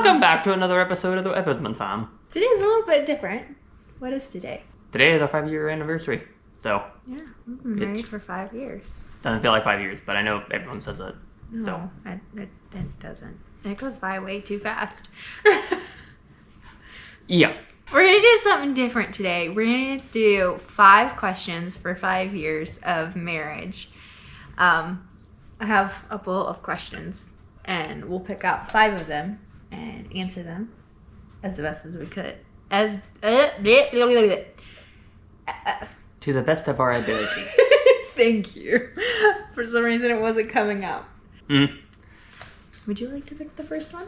Welcome back to another episode of the Episman Fam. Today's a little bit different. What is today? Today is our 5-year anniversary. So Yeah, we've been married for 5 years. Doesn't feel like 5 years, but I know everyone says that. No, So it doesn't. And it goes by way too fast. yeah. We're going to do something different today. We're going to do 5 questions for 5 years of marriage. I have a bowl of questions, and we'll pick out 5 of them and answer them as the best as we could. To the best of our ability. Thank you. For some reason, it wasn't coming out. Would you like to pick the first one?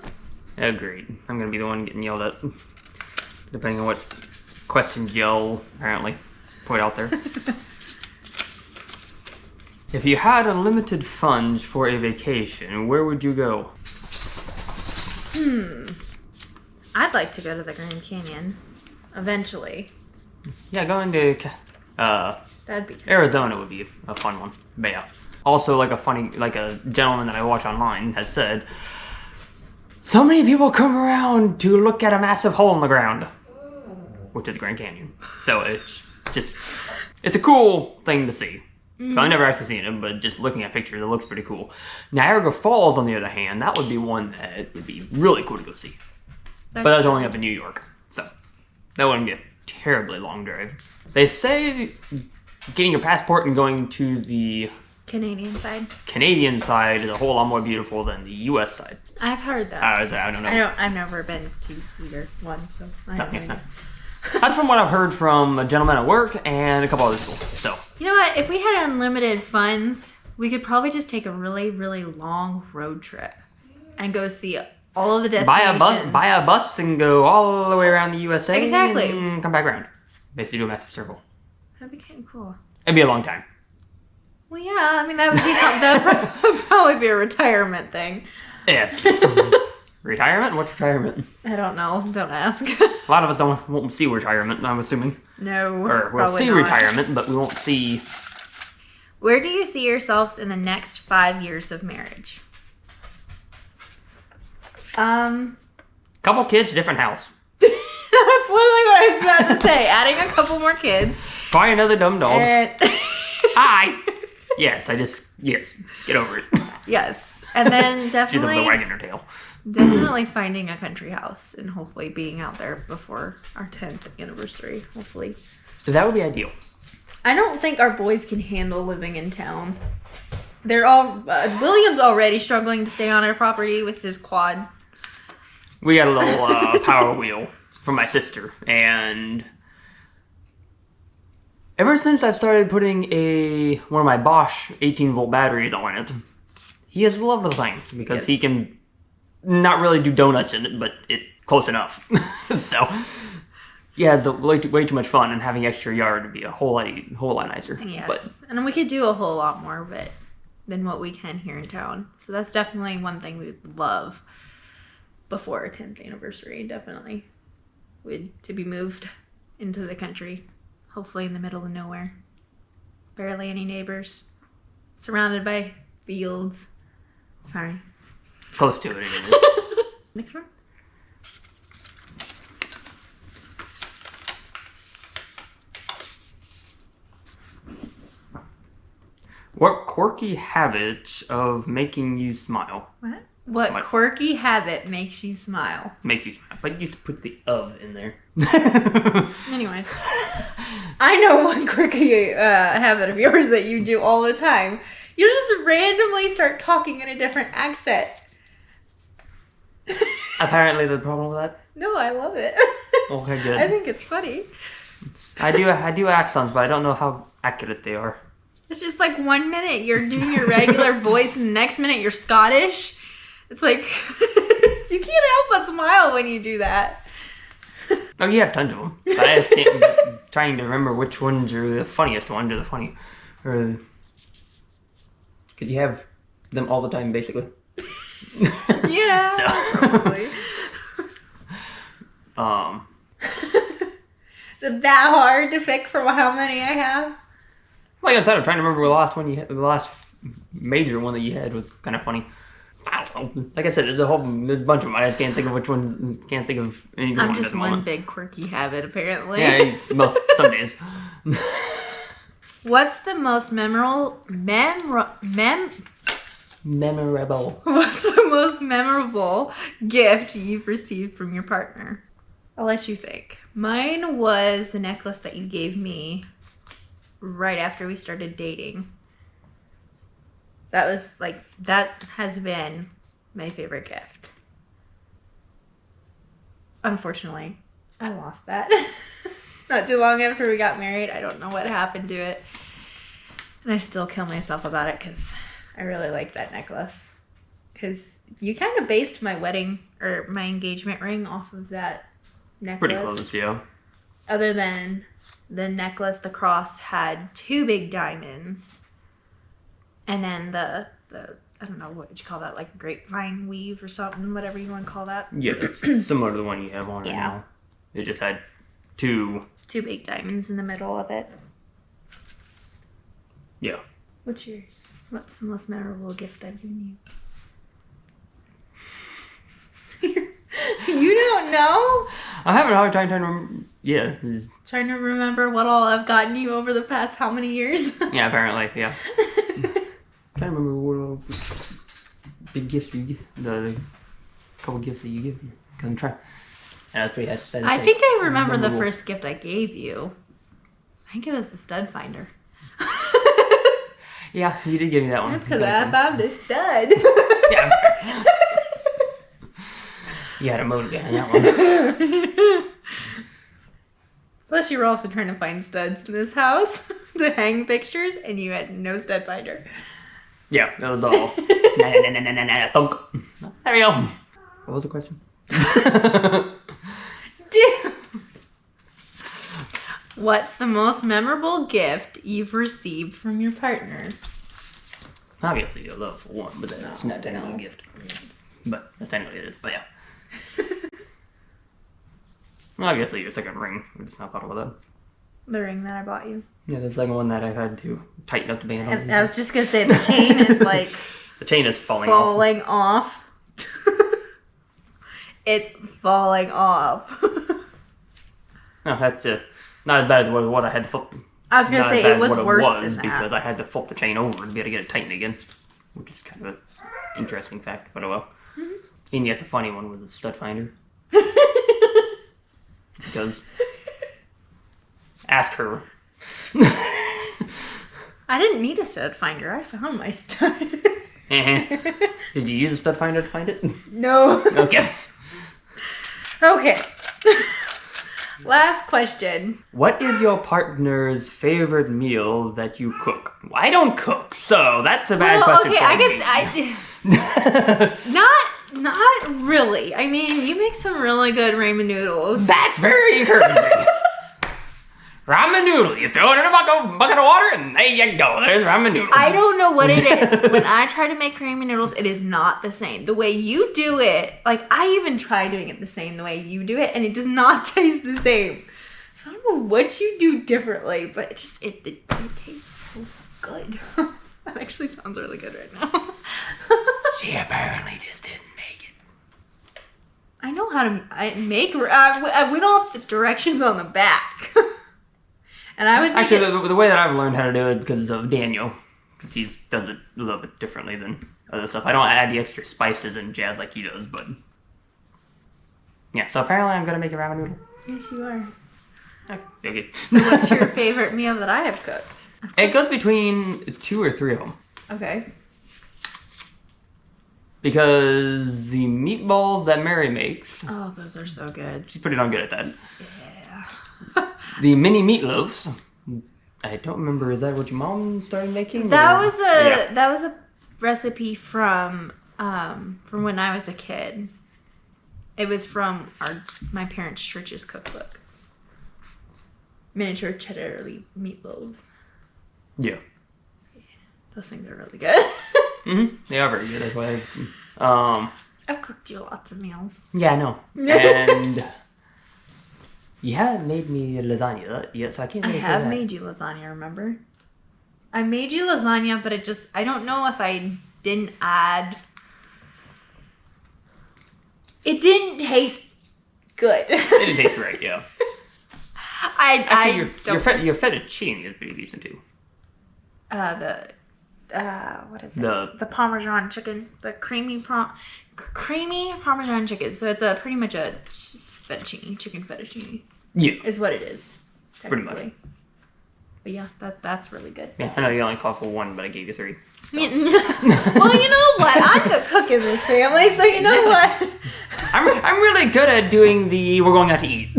Agreed. I'm going to be the one getting yelled at. Depending on what questions y'all apparently put out there. If you had unlimited funds for a vacation, where would you go? I'd like to go to the Grand Canyon. Eventually. Yeah, going to That'd be Arizona would be a fun one. But yeah. Also, like a gentleman that I watch online has said, so many people come around to look at a massive hole in the ground, which is Grand Canyon. So it's a cool thing to see. So I've never actually seen it, but just looking at pictures, it looks pretty cool. Niagara Falls, on the other hand, that would be one that would be really cool to go see. But that's only up in New York, so that wouldn't be a terribly long drive. They say getting your passport and going to the Canadian side is a whole lot more beautiful than the U.S. side. I've heard that. I don't know. I've never been to either one, so I have no idea. That's from what I've heard from a gentleman at work and a couple other people. So You know what? If we had unlimited funds, we could probably just take a really, really long road trip and go see all of the destinations. buy a bus and go all the way around the USA. Exactly. And come back around. Basically do a massive circle. That'd be kind of cool. It'd be a long time. Well, yeah. I mean, that would be something. That would probably be a retirement thing. Yeah. Retirement? What's retirement? I don't know. Don't ask. A lot of us won't see retirement, I'm assuming. No. Or we'll see not. retirement, but we won't see... Where do you see yourselves in the next 5 years of marriage? Couple kids, different house. That's literally what I was about to say. Adding a couple more kids. Probably another dumb dog. And Hi! Yes, get over it. yes. And then She's definitely... up the wagging her tail. Definitely finding a country house and hopefully being out there before our 10th anniversary, hopefully. That would be ideal. I don't think our boys can handle living in town. They're all... William's already struggling to stay on our property with his quad. We got a little power wheel from my sister, and ever since I've started putting one of my Bosch 18-volt batteries on it, he has loved the thing because he can not really do donuts in it, but it's close enough. So he has way too much fun, and having extra yard would be a whole lot nicer. Yes. But and we could do a whole lot more of it than what we can here in town. So that's definitely one thing we would love before our 10th anniversary. Definitely to be moved into the country, hopefully in the middle of nowhere. Barely any neighbors, surrounded by fields. Sorry. close to it anyway. Next one. What quirky habits of making you smile? What quirky habit makes you smile? Makes you smile. But you just put the of in there. Anyways. I know one quirky habit of yours that you do all the time. You just randomly start talking in a different accent. Apparently the problem with that? No, I love it. Okay, good. I think it's funny. I do accents, but I don't know how accurate they are. It's just like 1 minute you're doing your regular voice and the next minute you're Scottish. It's like, you can't help but smile when you do that. Oh, you have tons of them. But I just can't, trying to remember which ones are the funniest ones or the funny. Or, because you have them all the time, basically. Yeah, So. probably. Is it that hard to pick from how many I have? Like I said, I'm trying to remember the last one you had. The last major one that you had was kind of funny. I don't know. Like I said, there's a bunch of them. I can't think of which ones. Can't think of any good I'm ones at just the one moment. big quirky habit, apparently. Yeah, well, some days. What's the most memorable What's the most memorable gift you've received from your partner? I'll let you think. Mine was the necklace that you gave me right after we started dating. That has been my favorite gift. Unfortunately, I lost that. Not too long after we got married. I don't know what happened to it. And I still kill myself about it because I really like that necklace. Because you kind of based my wedding or my engagement ring off of that necklace. Pretty close, yeah. Other than the necklace, the cross had 2 big diamonds. And then the I don't know, what would you call that? Like grapevine weave or something, whatever you want to call that. Yeah, it's similar to the one you have on right now. It just had 2 big diamonds in the middle of it. Yeah. What's yours? What's the most memorable gift I've given you? You don't know? I'm having a hard time trying to remember. Yeah. Trying to remember what all I've gotten you over the past how many years? Yeah, apparently, yeah. Trying to remember what all big gifts you give. The couple gifts that you give me. Cause I'm trying. Yeah, that's pretty sad. I think I remember the first gift I gave you. I think it was the stud finder. Yeah, you did give me that one. That's because I found this stud. Yeah. You had a motive behind that one. Plus, you were also trying to find studs in this house to hang pictures, and you had no stud finder. Yeah, that was all. Thunk. There we go. What was the question? Dude. What's the most memorable gift you've received from your partner? Obviously, a love for one, but that's not technically a gift. But that's technically it is. But yeah. Well, obviously, your second ring. We just not thought about that. The ring that I bought you. Yeah, the second one that I had to tighten up the band on. And I was just gonna say the chain is like the chain is falling off. It's falling off. No, that's not as bad as what I had to flip. I was gonna say it was worse than that because I had to flip the chain over to be able to get it tightened again, which is kind of an interesting fact, but oh well. Mm-hmm. And yes, a funny one was the stud finder. Because ask her. I didn't need a stud finder. I found my stud. Did you use a stud finder to find it? No. Okay. Okay. Last question. What is your partner's favorite meal that you cook? I don't cook, so that's a bad question. Okay, not really. I mean, you make some really good ramen noodles. That's very encouraging. Ramen noodle. You throw it in a bucket of water, and there you go. There's ramen noodle. I don't know what it is. When I try to make ramen noodles, it is not the same. The way you do it, like I even try doing it the same the way you do it, and it does not taste the same. So I don't know what you do differently, but it tastes so good. That actually sounds really good right now. She apparently just didn't make it. I know how to make. I went off the directions on the back. And I would actually the way that I've learned how to do it because of Daniel, because he does it a little bit differently than other stuff. I don't add the extra spices and jazz like he does, but yeah. So apparently I'm gonna make a ramen noodle. Yes, you are. Okay. So what's your favorite meal that I have cooked? It goes between 2 or 3 of them. Okay. Because the meatballs that Mary makes. Oh, those are so good. She's pretty darn good at that. Yeah. The mini meatloaves. I don't remember. Is that what your mom started making? That was a recipe from when I was a kid. It was from my parents' church's cookbook. Miniature cheddar meatloaves. Yeah. Those things are really good. Mm-hmm. They are very good. That's why I've cooked you lots of meals. Yeah, I know. And you haven't made me lasagna yet, so I can't really say that. I have made you lasagna, remember? I made you lasagna, but I don't know if I didn't add It didn't taste good. It didn't taste right, yeah. I your fettuccine is pretty decent too. What is it? The Parmesan chicken, the creamy Parmesan chicken. So it's pretty much a chicken fettuccine. Yeah, is what it is. Pretty much. But yeah, that's really good. Yeah, I know you only called for one, but I gave you 3. So. Well, you know what? I'm the cook in this family, so you know what? I'm really good at doing the we're going out to eat.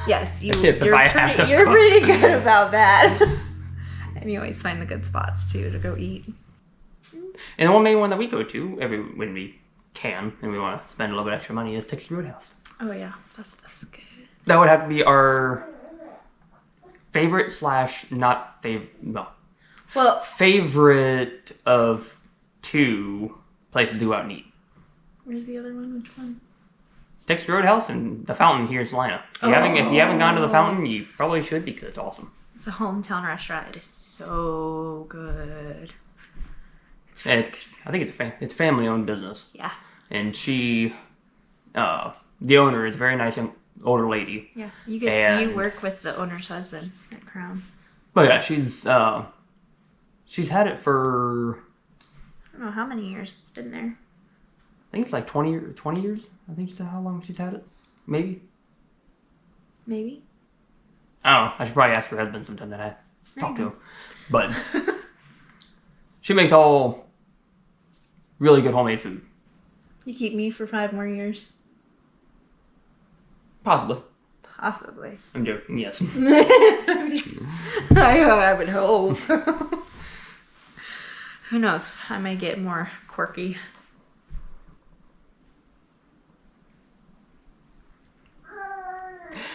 Yes, you're you're pretty good about that. And you always find the good spots too to go eat. And the one main one that we go to when we can and we want to spend a little bit extra money is Texas Roadhouse. Oh yeah, that's good. That would have to be our favorite / not favorite. No. Well, favorite of 2 places to go out and eat. Where's the other one? Which one? Texas Roadhouse and the Fountain here in Salina. If you haven't gone to the Fountain, you probably should because it's awesome. It's a hometown restaurant. It is so good. I think it's a family-owned business. Yeah. And she, the owner is a very nice older lady. Yeah, you work with the owner's husband at Crown. But yeah, she's had it for I don't know how many years it's been there. I think it's like 20 years. I think that's how long she's had it. Maybe. I don't know. I should probably ask her husband sometime that I talk to him. But she makes all really good homemade food. You keep me for 5 more years? Possibly. I'm joking, yes. I would hope. Who knows? I may get more quirky.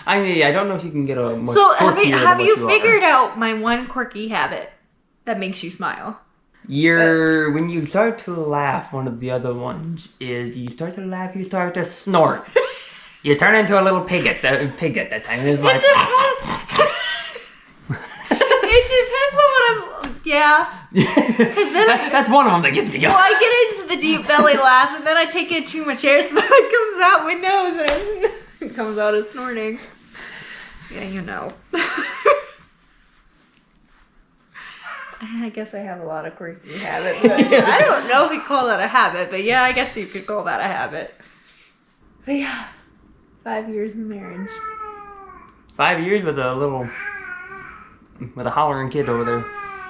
I mean, I don't know if you can get a much So quirkier have than you what figured out my one quirky habit that makes you smile? When you start to laugh, one of the other ones is you start to laugh, you start to snort. You turn into a little pig at that time. It's like... It depends on what I'm... Yeah. Because then that's one of them that gets me going. Well, I get into the deep belly laugh, and then I take in too much air, so then it comes out my nose, and it comes out as snorting. Yeah, you know. I guess I have a lot of quirky habits. But I don't know if you call that a habit, but yeah, I guess you could call that a habit. But yeah, 5 years in marriage. 5 years with a hollering kid over there.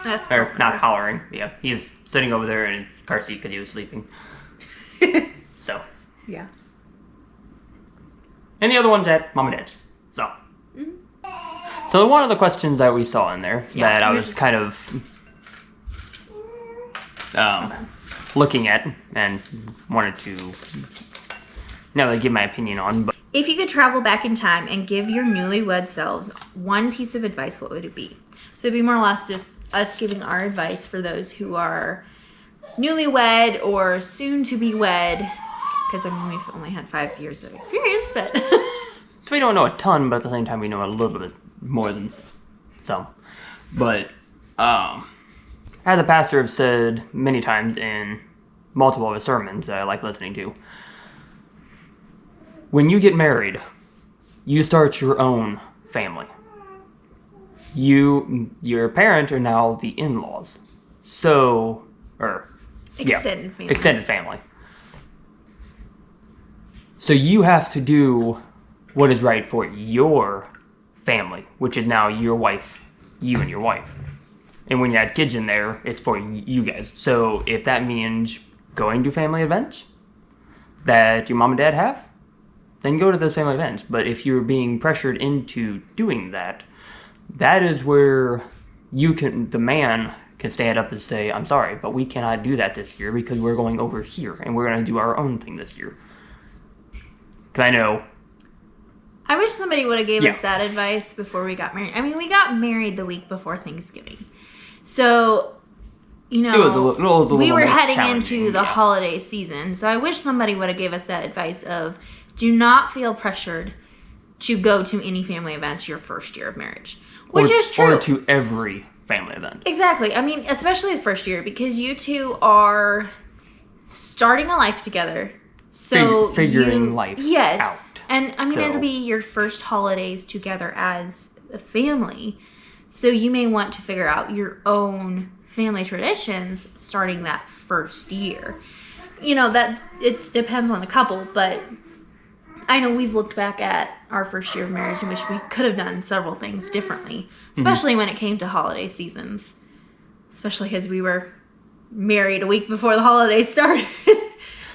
That's or cool. not hollering. Yeah, he was sitting over there in a car seat because he was sleeping. So. Yeah. And the other one's at Mom and Dad's. So. Mm-hmm. So one of the questions that we saw in there that I was kind of looking at and wanted to not really give my opinion on, but if you could travel back in time and give your newlywed selves one piece of advice, what would it be? So it'd be more or less just us giving our advice for those who are newlywed or soon to be wed. Because I mean, we've only had 5 years of experience, but so we don't know a ton, but at the same time we know a little bit more than some. But as a pastor have said many times in multiple of his sermons that I like listening to, when you get married, you start your own family. Your parents are now the in-laws. So, extended family. So you have to do what is right for your family, which is now your wife, you and your wife. And when you add kids in there, it's for you guys. So if that means going to family events that your mom and dad have, then go to those family events. But if you're being pressured into doing that, that is where the man can stand up and say, I'm sorry, but we cannot do that this year because we're going over here and we're going to do our own thing this year. Because I know. I wish somebody would have gave us that advice before we got married. I mean, we got married the week before Thanksgiving. So, you know, we were heading into the holiday season. So I wish somebody would have gave us that advice of do not feel pressured to go to any family events your first year of marriage. Which is true. Or to every family event. Exactly. I mean, especially the first year because you two are starting a life together. So figuring life yes. out. And I mean, So- it'll be your first holidays together as a family. So you may want to figure out your own family traditions starting that first year. You know, that it depends on the couple, but I know we've looked back at our first year of marriage and wish we could have done several things differently, especially when it came to holiday seasons. Especially because we were married a week before the holidays started.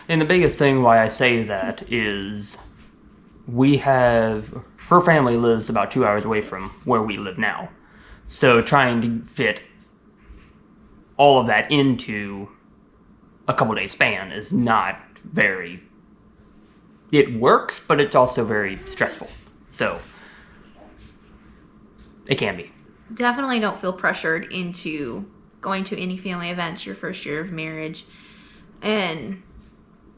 And the biggest thing why I say that is her family lives about 2 hours away from where we live now. So trying to fit all of that into a couple day span is not very... It works, but it's also very stressful. So it can be. Definitely don't feel pressured into going to any family events your first year of marriage. And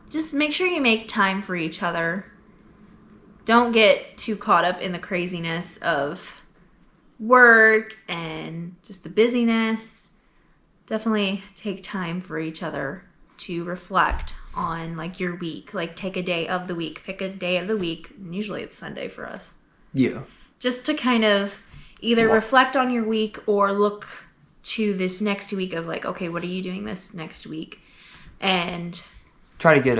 just make sure you make time for each other. Don't get too caught up in the craziness of work and just the busyness. Definitely take time for each other to reflect on like your week. Like take a day of the week. Pick a day of the week. And usually it's Sunday for us. Yeah. Just to kind of either reflect on your week or look to this next week of like, okay, what are you doing this next week? And Try to get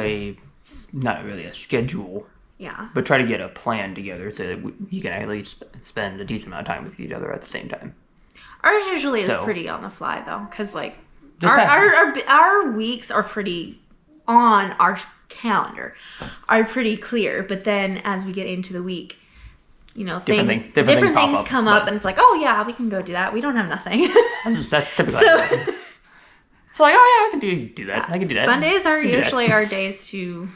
not really a schedule, yeah. but try to get a plan together so that you can at least spend a decent amount of time with each other at the same time. Ours usually is So- pretty on the fly though, because like Just our weeks are pretty on our calendar, are pretty clear. But then as we get into the week, you know, Different different things pop things up, come up, but- and it's like, oh yeah, we can go do that. We don't have nothing. That's typically So- it's like, oh yeah, I can do that. I can do that. Sundays are I can do that. usually our days to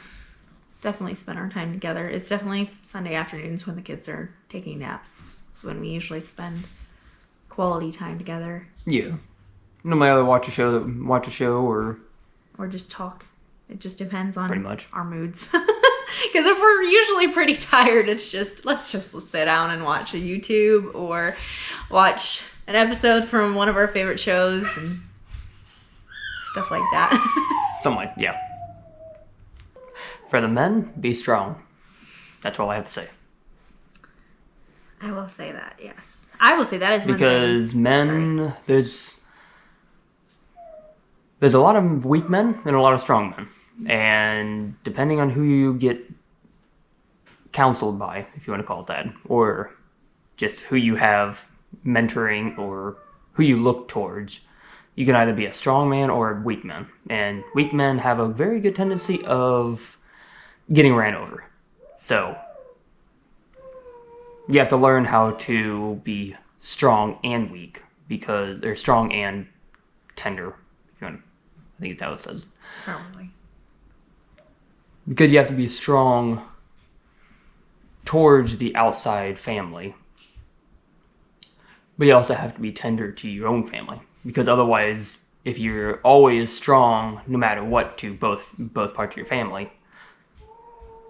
definitely spend our time together. It's definitely Sunday afternoons when the kids are taking naps. It's when we usually spend quality time together Yeah. No matter watch a show or or just talk. It just depends on Pretty much. our moods. Because if we're usually pretty tired, it's just let's sit down and watch a YouTube or watch an episode from one of our favorite shows and stuff like that. something like, yeah. For the men, be strong. That's all I have to say. I will say that, yes. I will say that is one thing. Because men, there's a lot of weak men and a lot of strong men. And depending on who you get counseled by, if you want to call it that, or just who you have mentoring or who you look towards, you can either be a strong man or a weak man. And weak men have a very good tendency of getting ran over. So you have to learn how to be strong and weak, because they're strong and tender. If you want, I think it's how it says. Probably. Because you have to be strong towards the outside family, but you also have to be tender to your own family. Because otherwise, if you're always strong, no matter what, to both parts of your family,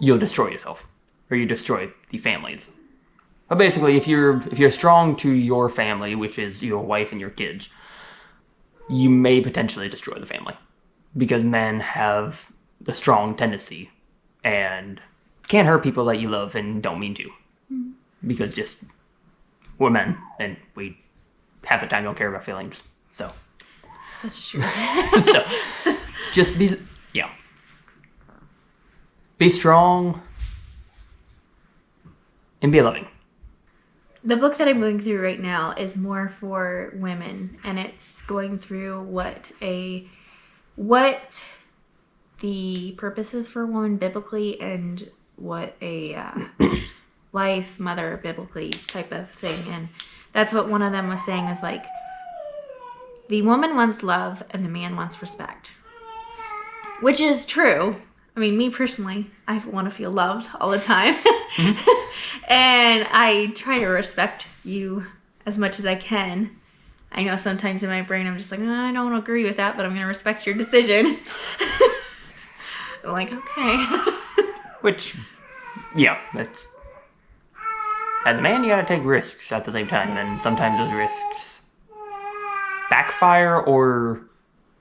you'll destroy yourself, or you destroy the families. But basically, if you're strong to your family, which is your wife and your kids, you may potentially destroy the family, because men have the strong tendency and can't hurt people that you love and don't mean to, because just we're men and we half the time don't care about feelings. So That's true. so just be strong and be loving. The book that I'm going through right now is more for women, and it's going through what the purpose is for a woman biblically and what a wife, mother biblically type of thing. And that's what one of them was saying is like, the woman wants love and the man wants respect. Which is true. I mean, me personally, I want to feel loved all the time. And I try to respect you as much as I can. I know sometimes in my brain I'm just like, I don't agree with that, but I'm going to respect your decision. I'm like, okay. Which, yeah, that's... As a man, you gotta take risks at the same time, and sometimes those risks backfire or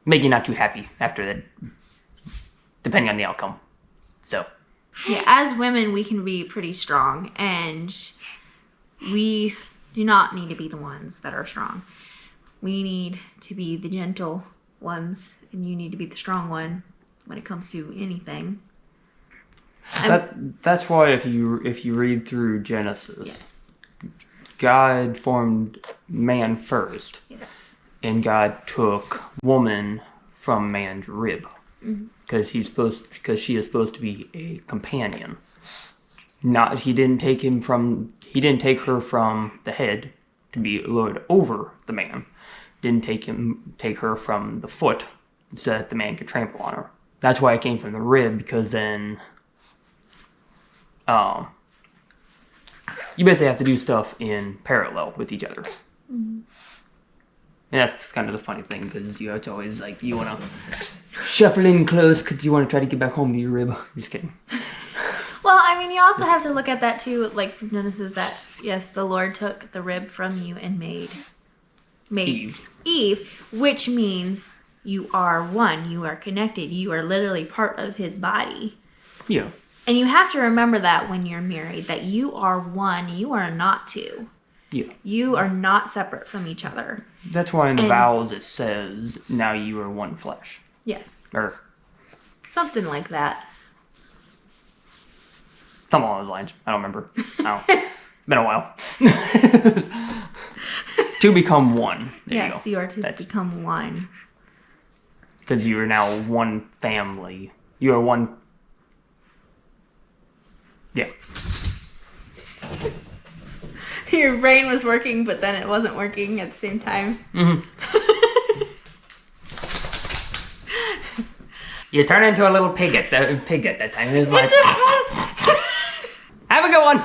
make you not too happy after that, depending on the outcome. So, Yeah, as women, we can be pretty strong, and we do not need to be the ones that are strong. We need to be the gentle ones, and you need to be the strong one when it comes to anything. that's why if you read through Genesis, Yes. God formed man first, Yes. and God took woman from man's rib, because she is supposed to be a companion. He didn't take her from the head to be lord over the man. Didn't take her from the foot so that the man could trample on her. That's why it came from the rib, because then you basically have to do stuff in parallel with each other. Mm-hmm. And that's kind of the funny thing, because it's always like you want to shuffle in close because you want to try to get back home to your rib. I'm just kidding. Well, I mean, you also have to look at that too, like Genesis, that yes, the Lord took the rib from you and made Eve, which means you are one, you are connected, you are literally part of his body. Yeah. And you have to remember that when you're married, that you are one, you are not two. Yeah. You are not separate from each other. That's why in the vows it says, now you are one flesh. Yes. Or something like that. Something along those lines. I don't remember. Been a while. To become one. There Yes, you are to become one. Because you are now one family. You are one. Yeah. Your brain was working, but then it wasn't working at the same time. Mm-hmm. You turn into a little pig at that time. It was like, have a good one.